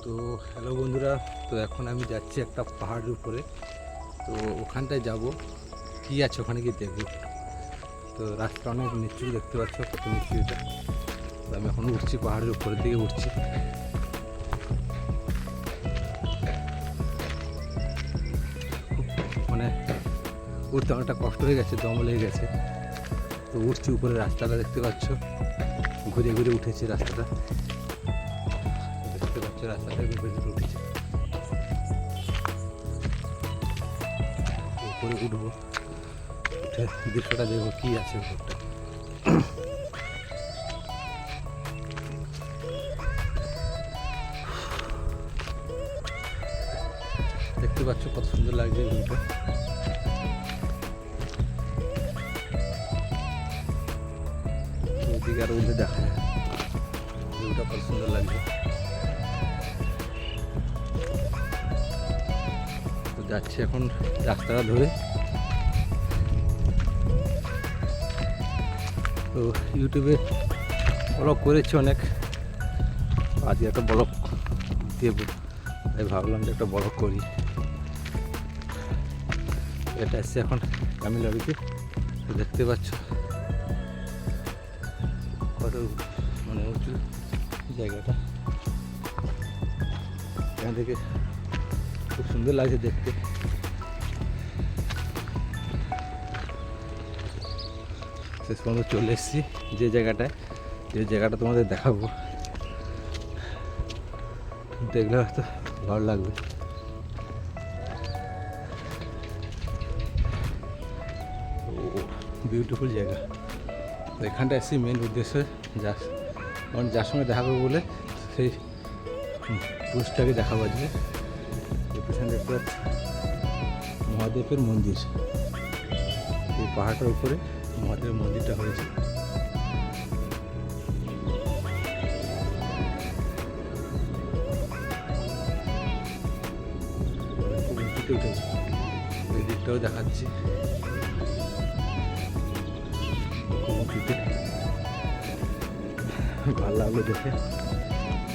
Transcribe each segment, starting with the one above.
তো হ্যালো বন্ধুরা, তো এখন আমি যাচ্ছি একটা পাহাড়ের উপরে। তো ওখানটায় যাব, কি আছে ওখানে গিয়ে দেখব। তো রাস্তা অনেক নিচু, দেখতে পাচ্ছ কত নিচু এটা। তো আমি এখন উঠছি, পাহাড়ের উপরের দিকে উঠছি। মানে উঠতে অনেকটা কষ্ট হয়ে গেছে, দম লেগে গেছে। তো উঠছি উপরে, রাস্তাটা দেখতে পাচ্ছ, ঘুরে ঘুরে উঠেছি রাস্তাটা, দেখতে পাচ্ছ রাস্তাটা ঘুরে ঘুরে উঠেছি। উপরে উঠবো, উঠে দৃশ্যটা দেখবো কি আছে উপরটা। দেখতে পাচ্ছ কত সুন্দর লাগছে ভিউটা। ওইদিকে আরো উঠে দেখা যায় ভিউটা কত সুন্দর লাগছে। তো যাচ্ছি এখন রাস্তাটা ধরে। তো ইউটিউবে ব্লগ করেছি অনেক, আজকে একটা ব্লগ দেবো, তাই ভাবলাম যে একটা ব্লগ করি। এটা এসছে এখন তামিলনাড়ুতে, দেখতে পাচ্ছ কত মানে উঁচু জায়গাটা। এখান থেকে খুব সুন্দর লাগছে দেখতে। শেষ পর্যন্ত চলে এসেছি যে জায়গাটা তোমাদের দেখাবো, দেখলে হয়তো ভালো লাগবে। বিউটিফুল জায়গা। তো এখানটা এসেছি মেন উদ্দেশ্য, যার সঙ্গে দেখা করবো বলে সেই পুরুষটাকে দেখাবো। আজকে পেছনে দেখতে পাচ্ছি মহাদেবের মন্দির। এই পাহাড়টার উপরে মহাদেবের মন্দিরটা হয়েছে। খুব উঁচুতে উঠেছে, ওই দিকটাও দেখাচ্ছি খুব উঁচুতে। ভালো লাগলো দেখে।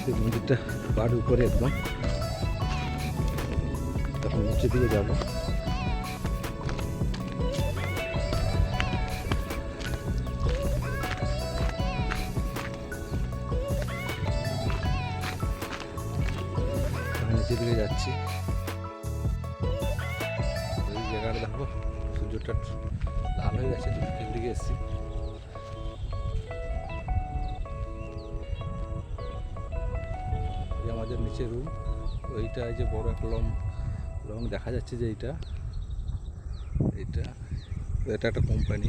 সেই মন্দিরটা পাহাড়ের উপরে একদম। তখন নিচের দিকে যাবো। নিচের দিকে যাচ্ছি। এই জায়গাটা দেখো, সূর্যটা লাল হয়ে গেছে, নিচের দিকে এসেছি। আমাদের নিচে রুম। ওইটা এই যে বড় একটা লং দেখা যাচ্ছে, যে এটা একটা কোম্পানি,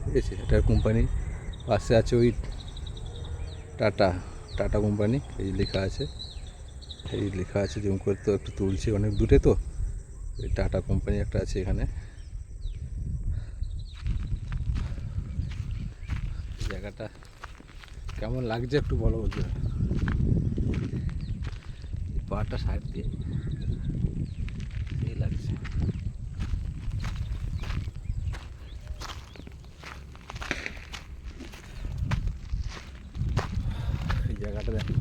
ঠিক আছে। এটা কোম্পানি পাশে আছে ওই টাটা কোম্পানি, এই লেখা আছে। জুম করে তো একটু তুলছি, অনেক দূরে তো। এই টাটা কোম্পানি একটা আছে এখানে। জায়গাটা কেমন লাগছে একটু বলো বলতে। পাহাড়টা সাইড দিয়ে এই লাগছে। এই জায়গাটা দেখো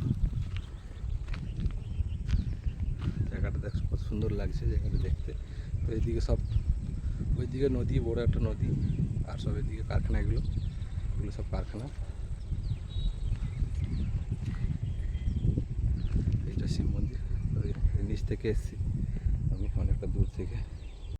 কত সুন্দর লাগছে জায়গাটা দেখতে। তো এইদিকে সব, ওইদিকে নদী, বড় একটা নদী, আর সব এদিকে কারখানা, এগুলো সব কারখানা। এইটা শিব মন্দির। নিচ থেকে এসেছি আমি, অনেকটা দূর থেকে।